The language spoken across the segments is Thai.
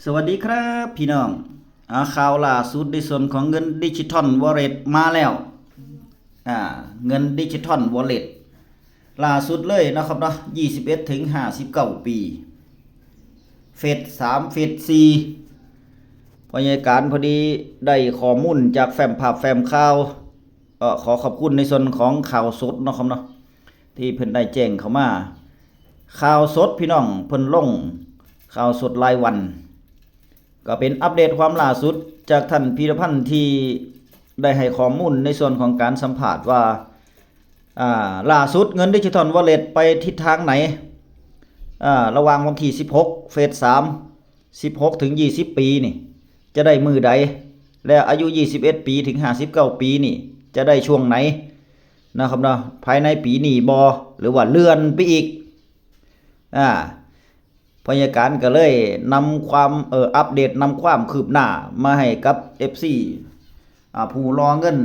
สวัสดีครับพี่น้องข่าวล่าสุดในส่วนของเงินดิจิทัลวอลเล็ตมาแล้วเงินดิจิทัลวอลเล็ตล่าสุดเลยนะครับเนาะ21ถึง59ปีเฟส3เฟส4พยาการพอดีได้ข้อมูลจากแฟ้มภาพแฟ้มข่าวขอขอบคุณในส่วนของข่าวสดนะครับเนาะที่เพิ่นได้แจ้งเข้ามาข่าวสดพี่น้องเพิ่นลงข่าวสดรายวันก็เป็นอัปเดตความล่าสุดจากท่านพีรพันธ์ที่ได้ให้ข้อมูลในส่วนของการสัมภาษณ์ว่าล่าสุดเงินดิจิทัลวอลเล็ตไปทิศทางไหนระหว่างวันที่16เฟส3 16ถึง20ปีนี่จะได้มือใดและอายุ21ปีถึง59ปีนี่จะได้ช่วงไหนนะครับเนาะภายในปีนี้บ่หรือว่าเลื่อนไปอีกพยาการก็เลยนำความอัปเดตนำความคืบหน้ามาให้กับ FC ผู้รอเงิน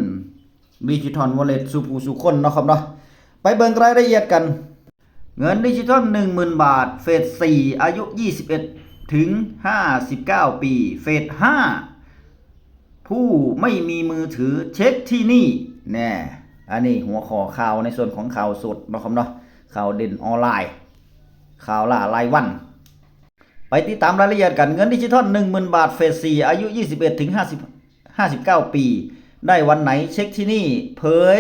ดิจิทัลวอลเล็ตสู่ผู้สู่คนเนาะครับเนาะไปเบิ่งรายละเอียดกันเงินดิจิทัล 10,000 บาทเฟส4อายุ21ถึง59ปีเฟส5ผู้ไม่มีมือถือเช็คที่นี่แน่อันนี้หัวข้อข่าวในส่วนของข่าวสดเนาะครับเนาะข่าวเด่นออนไลน์ข่าวล่ารายวันไปติดตามรายละเอียดกันเงินดิจิทัล 10,000 บาทเฟส4อายุ21ถึง59ปีได้วันไหนเช็คที่นี่เผย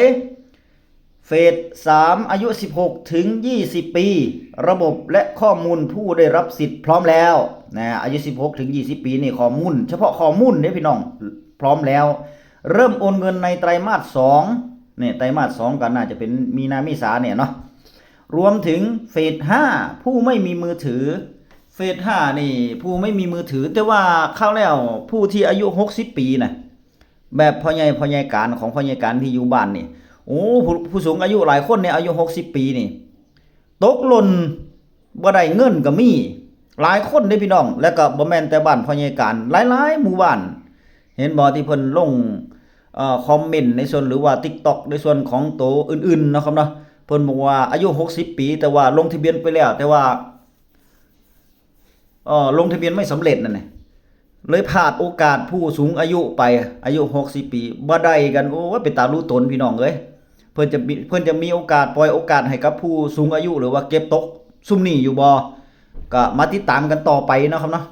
เฟส3อายุ16ถึง20ปีระบบและข้อมูลผู้ได้รับสิทธิ์พร้อมแล้วนะอายุ16ถึง20ปีนี่ข้อมูลเฉพาะข้อมูลเนี่ยพี่น้องพร้อมแล้วเริ่มโอนเงินในไตรมาส2เนี่ยไตรมาส2ก็น่าจะเป็นมีนาเมษาเนี่ยเนาะรวมถึงเฟส5ผู้ไม่มีมือถือเฟส5นี่ผู้ไม่มีมือถือแต่ว่าเข้าแล้วผู้ที่อายุ60ปีนะแบบพ่อใหญ่การของพ่อใหญ่การที่อยู่บ้านนี่โอ้ผู้สูงอายุหลายคนเนี่ยอายุ60ปีนี่ตกหล่นบ่ได้เงินก็มีหลายคนเด้พี่น้องแล้วก็บ่แม่นแต่บ้านพ่อใหญ่การหลายๆหมู่บ้านเห็นบ่ที่เพิ่นลงคอมเมนต์ในส่วนหรือว่า TikTok ในส่วนของโตอื่นๆนะครับเนาะเพิ่นบอกว่าอายุ60ปีแต่ว่าลงทะเบียนไปแล้วแต่ว่าลงทะเบียนไม่สำเร็จนั่นแหละเลยพลาดโอกาสผู้สูงอายุไปอายุ60ปีบ่ได้กันโอ้ยเป็นตารู้ตนพี่น้องเอ้ยเพิ่นจะมีโอกาสปล่อยโอกาสให้กับผู้สูงอายุหรือว่าเก็บตกซุ่มนี้อยู่บ่ก็มาติดตามกันต่อไปนะครับเนาะ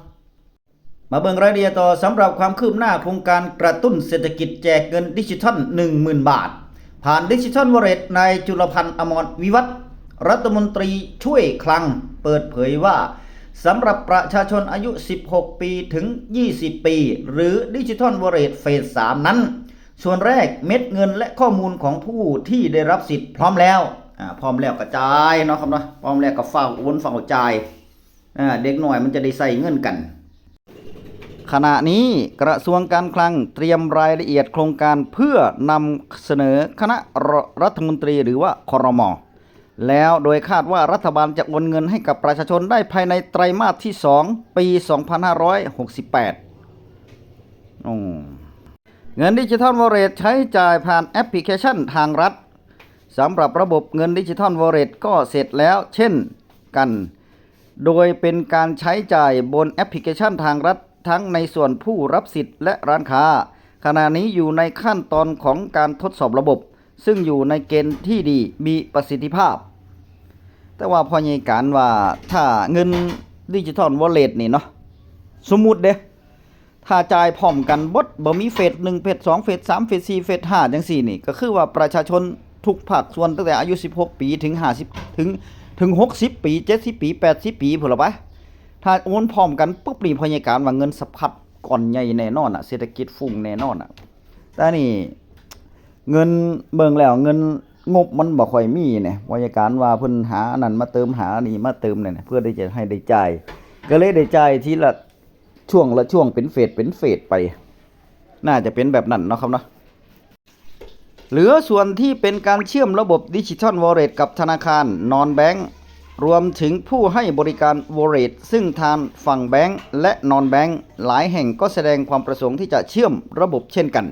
มาเบิ่งรายละเอียดต่อสำหรับความคืบหน้าโครงการกระตุ้นเศรษฐกิจแจกเงินดิจิทัล 10,000 บาทผ่านดิจิทัลวอลเล็ตนายจุลพันธ์อมรวิวัฒน์รัฐมนตรีช่วยคลังเปิดเผยว่าสำหรับประชาชนอายุ 16 ปีถึง 20 ปี หรือดิจิทัลวอลเล็ตเฟส 3 นั้นส่วนแรกเม็ดเงินและข้อมูลของผู้ที่ได้รับสิทธิ์พร้อมแล้วพร้อมแล้วกระจายเนาะครับเนาะพร้อมแล้วก็ฝากโอนฝากจ่ายเด็กหน่อยมันจะได้ใส่เงินกันขณะนี้กระทรวงการคลังเตรียมรายละเอียดโครงการเพื่อนำเสนอคณะรัฐมนตรีหรือว่าครม.แล้วโดยคาดว่ารัฐบาลจะโอนเงินให้กับประชาชนได้ภายในไตรมาสที่2ปี2568เงินดิจิทัลวอลเล็ตใช้จ่ายผ่านแอปพลิเคชันทางรัฐสำหรับระบบเงินดิจิทัลวอลเล็ตก็เสร็จแล้วเช่นกันโดยเป็นการใช้จ่ายบนแอปพลิเคชันทางรัฐทั้งในส่วนผู้รับสิทธิ์และร้านค้าขณะนี้อยู่ในขั้นตอนของการทดสอบระบบซึ่งอยู่ในเกณฑ์ที่ดีมีประสิทธิภาพแต่ว่าพอใหญ่การว่าถ้าเงินดิจิทัลวอลเล็ตนี่เนาะสมมุติเด้ถ้าจ่ายพร้อมกันบ่มีเฟส1เฟส2เฟส3เฟส4เฟส5จังซี่นี่ก็คือว่าประชาชนทุกภาคส่วนตั้งแต่อายุ16ปีถึง50ถึง60ปี70ปี80ปีพุ่นล่ะไปถ้าโอนพร้อมกันปุ๊บนี่พอใหญ่การว่าเงินสะพัดก่อนใหญ่แน่นอนเศรษฐกิจฟุ้งแน่นอนแต่นี่เงินเบิ่งแล้วเงินงบมันบ่ค่อยมีเนี่ยพยาการว่าเพิ่นหานั่นมาเติมหานี่มาเติมเนี่ยเพื่อที่จะให้ได้จ่ายก็เลยได้จ่ายทีละช่วงเป็นเฟสไปน่าจะเป็นแบบนั้นเนาะครับเนาะเหลือส่วนที่เป็นการเชื่อมระบบดิจิทัลวอลเล็ตกับธนาคารนอนแบงก์รวมถึงผู้ให้บริการวอลเล็ตซึ่งทางฝั่งแบงก์และนอนแบงก์หลายแห่งก็แสดงความประสงค์ที่จะเชื่อมระบบเช่นกัน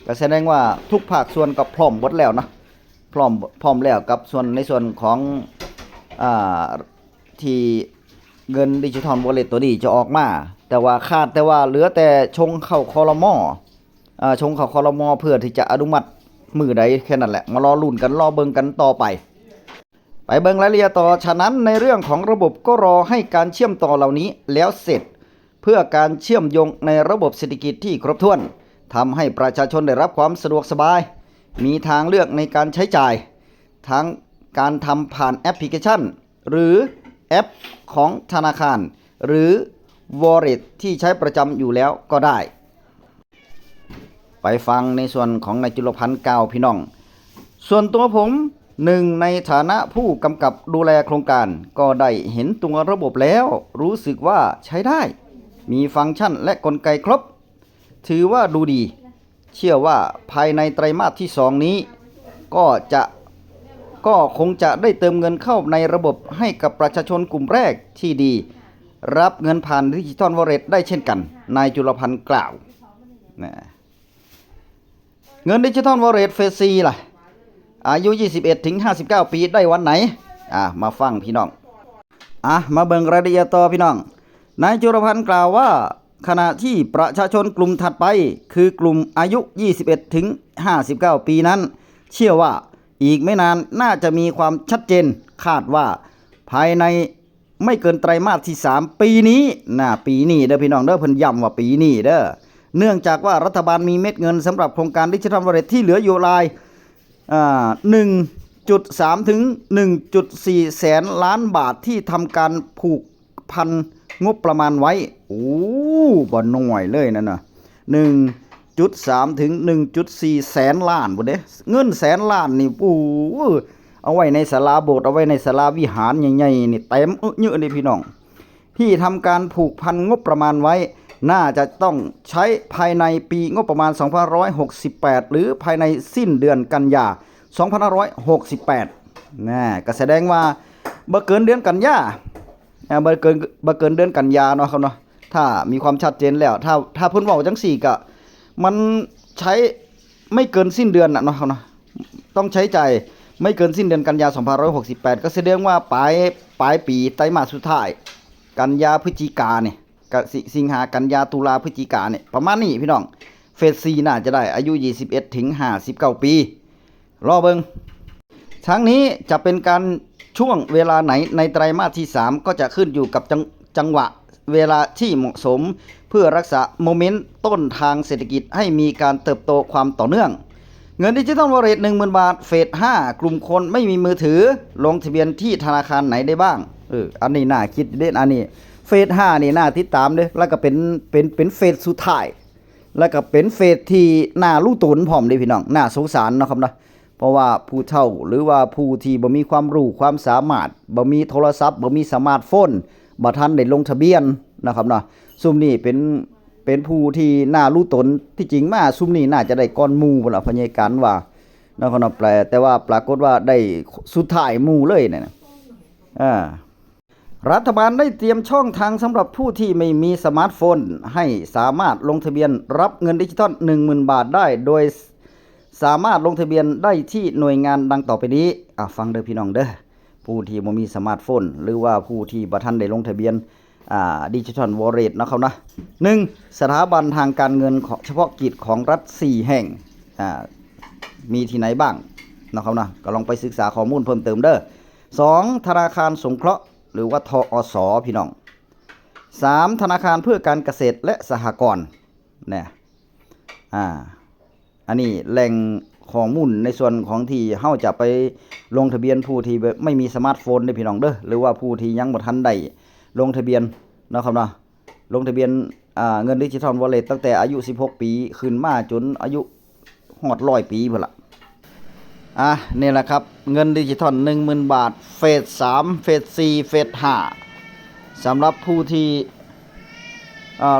ก็แสดงว่าทุกภาคส่วนก็พร้อมหมดแล้วนะพร้อมแล้วกับในส่วนของที่เงินดิจิทัลวอลเล็ตตัวนี้จะออกมา แต่ว่าคาดแต่ว่าเหลือแต่ชงเข้าครม.ชงเข้าครม.เพื่อที่จะอนุมัติมื้อใดแค่นั้นแหละมารอลุ้นกันรอเบิ่งกันต่อไปเบิ่งรายละเอียดต่อฉะนั้นในเรื่องของระบบก็รอให้การเชื่อมต่อเหล่านี้แล้วเสร็จเพื่อการเชื่อมโยงในระบบเศรษฐกิจที่ครบถ้วนทำให้ประชาชนได้รับความสะดวกสบายมีทางเลือกในการใช้จ่ายทั้งการทำผ่านแอปพลิเคชันหรือแอปของธนาคารหรือ Wallet ที่ใช้ประจำอยู่แล้วก็ได้ไปฟังในส่วนของนายจุลพันธ์กล่าวพี่น้องส่วนตัวผมหนึ่งในฐานะผู้กำกับดูแลโครงการก็ได้เห็นตัวระบบแล้วรู้สึกว่าใช้ได้มีฟังก์ชันและกลไกครบถือว่าดูดีเชื่อว่าภายในไตรมาสที่2นี้ก็คงจะได้เติมเงินเข้าในระบบให้กับประชาชนกลุ่มแรกที่ดีรับเงินผ่านดิจิทัลวอลเล็ตได้เช่นกันนายจุลพันธ์กล่าวนะเงินดิจิทัลวอลเล็ตเฟส4ล่ะอายุ21ถึง59ปีได้วันไหนมาฟังพี่น้องมาเบิ่งรายละเอียดต่อพี่น้องนายจุลพันธ์กล่าวว่าขณะที่ประชาชนกลุ่มถัดไปคือกลุ่มอายุ21ถึง59ปีนั้นเชื่อว่าอีกไม่นานน่าจะมีความชัดเจนคาดว่าภายในไม่เกินไตรมาสที่3ปีนี้ปีนี้เด้อพี่น้องเด้อเพิ่นย้ำว่าปีนี้เด้อเนื่องจากว่ารัฐบาลมีเม็ดเงินสำหรับโครงการดิจิทัลวอลเล็ตที่เหลืออยู่ราย1.3 ถึง 1.4 แสนล้านบาทที่ทำการผูกพันงบประมาณไว้บ่น้อยเลยนั่นน่ะ 1.3 ถึง 1.4 แสนล้านบ่เด้เงินแสนล้านนี่เอาไว้ในศาลาโบสถ์เอาไว้ในศาลาวิหารใหญ่ๆนี่เต็มเยอะเลยพี่น้องที่ทำการผูกพันงบประมาณไว้น่าจะต้องใช้ภายในปีงบประมาณ2568หรือภายในสิ้นเดือนกันยา2568ก็แสดงว่าบ่เกินเดือนกันยาบ่เกินเดือนกันยาเนาะครับเนาะถ้ามีความชัดเจนแล้วถ้าเพิ่นเว้าจังซี่ก็มันใช้ไม่เกินสิ้นเดือนเนาะครับเนาะต้องใช้จ่ายไม่เกินสิ้นเดือนกันยา2568ก็แสดงว่าปลายปีไตรมาสสุดท้ายกันยาพฤศจิกาเนี่ยก็สิงหากันยาตุลาพฤศจิกาเนี่ยประมาณนี้พี่น้องเฟส4น่าจะได้อายุ21ถึง59ปีรอเบิ่งทั้งนี้จะเป็นการช่วงเวลาไหนในไตรมาสที่3ก็จะขึ้นอยู่กับจังหวะเวลาที่เหมาะสมเพื่อรักษาโมเมนต์ต้นทางเศรษฐกิจให้มีการเติบโตความต่อเนื่องเงินดิจิทัลวอลเล็ต 10,000 บาทเฟส5กลุ่มคนไม่มีมือถือลงทะเบียนที่ธนาคารไหนได้บ้างอันนี้น่าคิดเด่นอันนี้เฟส5นี่น่าติดตามเด้อแล้วก็เป็นเฟสสุดท้ายแล้วก็เป็นเฟสที่น่ารู้ตนพร้อมเด้พี่น้องน่าสงสารเนาะครับเนาะเพราะว่าผู้เฒ่าหรือว่าผู้ที่บ่มีความรู้ความสามารถบ่มีโทรศัพท์บ่มีสมาร์ทโฟนบ่ทันได้ลงทะเบียนนะครับเนาะซุมนี้เป็นผู้ที่น่ารู้ตนที่จริงมาซุมนี้น่าจะได้ก้อนหมู่พุ่นล่ะพญาการว่านะครับเนาะแปลแต่ว่าปรากฏว่าได้สุดท้ายหมู่เลยเนี่ยรัฐบาลได้เตรียมช่องทางสำหรับผู้ที่ไม่มีสมาร์ทโฟนให้สามารถลงทะเบียนรับเงินดิจิทัล 10,000 บาทได้โดยสามารถลงทะเบียนได้ที่หน่วยงานดังต่อไปนี้ฟังเด้อพี่น้องเด้อผู้ที่บ่มีสมาร์ทโฟนหรือว่าผู้ที่บ่ทันได้ลงทะเบียนดิจิทัลวอลเล็ตนะครับนะ1สถาบันทางการเงินเฉพาะกิจของรัฐ4แห่งมีที่ไหนบ้างนะครับนะก็ลองไปศึกษาข้อมูลเพิ่มเติมเด้อ2ธนาคารสงเคราะห์หรือว่าทอสพี่น้อง3ธนาคารเพื่อการเกษตรและสหกรณ์อันนี้แหล่งข้อมูลในส่วนของที่เฮาจะไปลงทะเบียนผู้ที่ไม่มีสมาร์ทโฟนเด้อพี่น้องเด้อหรือว่าผู้ที่ยังบ่ทันได้ลงทะเบียนนะครับเนาะลงทะเบียนเงินดิจิทัลวอลเล็ตตั้งแต่อายุ16ปีขึ้นมาจนอายุฮอด100ปีพุ่นล่ะนี่แหละครับเงินดิจิทัล 10,000 บาทเฟส3เฟส4เฟส5สำหรับผู้ที่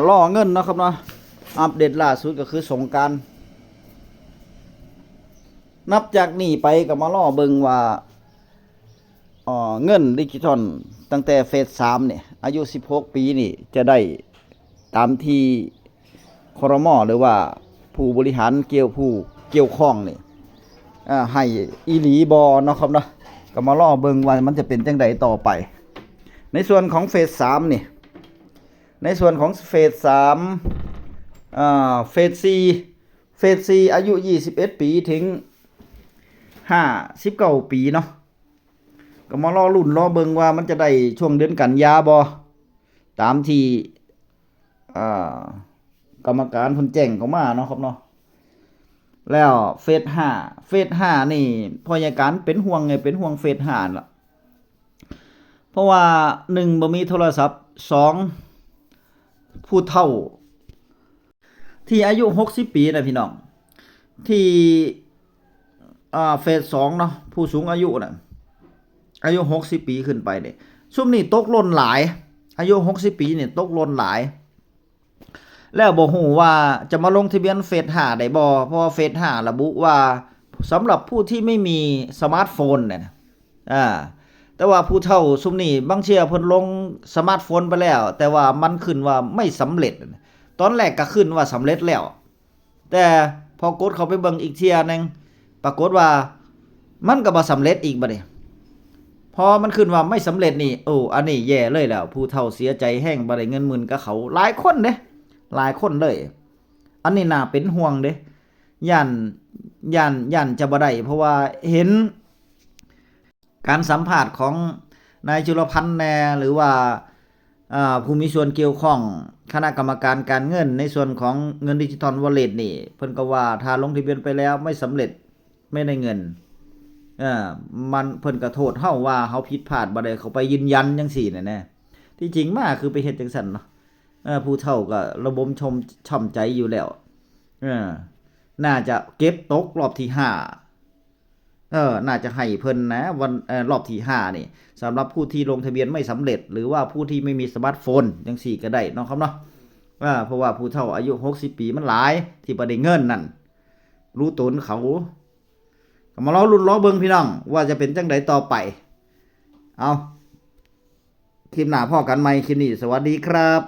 รอเงินนะครับเนาะอัปเดตล่าสุดก็คือสงกรานต์นับจากนี้ไปก็มารอเบิ่งว่าเงินดิจิทัลตั้งแต่เฟส3เนี่ยอายุ16ปีนี่จะได้ตามที่ครม.หรือว่าผู้บริหารเกี่ยวข้องนี่ให้อีหลีบ่เนาะครับเนาะก็มารอเบิ่งว่ามันจะเป็นจังไดต่อไปในส่วนของเฟส3นี่ ในส่วนของเฟส3เฟส4อายุ21ปีถึง59ปีเนาะก็มารอลุ้นรอเบิ่งว่ามันจะได้ช่วงเดือนกันยาบ่ตามที่กรรมการเพิ่นแจ้งเข้ามาเนาะครับเนาะแล้วเฟส5นี่พอยาการเป็นห่วงไงเป็นห่วงเฟส5ล่ะเพราะว่า1บ่มีโทรศัพท์2ผู้เฒ่าที่อายุ60ปีนะพี่น้องที่เฟส2เนาะผู้สูงอายุน่ะอายุ60ปีขึ้นไปเนี่ยซุมนี้ตกหล่นหลายอายุ60ปีเนี่ยตกหล่นหลายแล้วบ่ฮู้ว่าจะมาลงทะเบียนเฟส5ได้บ่เพราะว่าเฟส5ระบุว่าสำหรับผู้ที่ไม่มีสมาร์ทโฟนเนี่ยแต่ว่าผู้เฒ่าซุมนี้บางเที่ยเพิ่นลงสมาร์ทโฟนไปแล้วแต่ว่ามันขึ้นว่าไม่สำเร็จตอนแรกก็ขึ้นว่าสำเร็จแล้วแต่พอกดเข้าไปเบิ่งอีกเที่ยนึงปรากฏว่ามันก็บ่สำเร็จอีกบัดนี้พอมันขึ้นว่าไม่สำเร็จนี่อันนี้แย่เลยแล้วผู้เฒ่าเสียใจแห้งบ่ได้เงินหมื่นกับเขาหลายคนเด้หลายคนเลยอันนี้น่าเป็นห่วงเด้ย่านจะบ่ได้เพราะว่าเห็นการสัมภาษณ์ของนายจุลพันธ์แน่หรือว่าผู้มีส่วนเกี่ยวข้องคณะกรรมการการเงินในส่วนของเงินดิจิทัลวอลเล็ตนี่เพิ่นก็ว่าถ้าลงทะเบียนไปแล้วไม่สำเร็จไม่ได้เงินมันเพิ่นก็โทษเฮาว่าเฮาผิดพลาดบ่ได้เข้าไปยืนยันจังซี่แน่ๆที่จริงมาคือไปเฮ็ดจังซั่นเนาะผู้เฒ่าก็ระบมช่ำใจอยู่แล้วน่าจะเก็บตกรอบที่5น่าจะให้เพิ่นนะวันรอบที่5นี่สำหรับผู้ที่ลงทะเบียนไม่สำเร็จหรือว่าผู้ที่ไม่มีสมาร์ทโฟนจังซี่ก็ได้เนาะครับเนาะเพราะว่าผู้เฒ่าอายุ60ปีมันหลายที่บ่ได้เงินนั่นรู้ตนเขาก็มาลุ้นรอเบิ่งพี่น้องว่าจะเป็นจังไดต่อไปเอาคลิปหน้าพ้อกันใหม่คลิปนี้สวัสดีครับ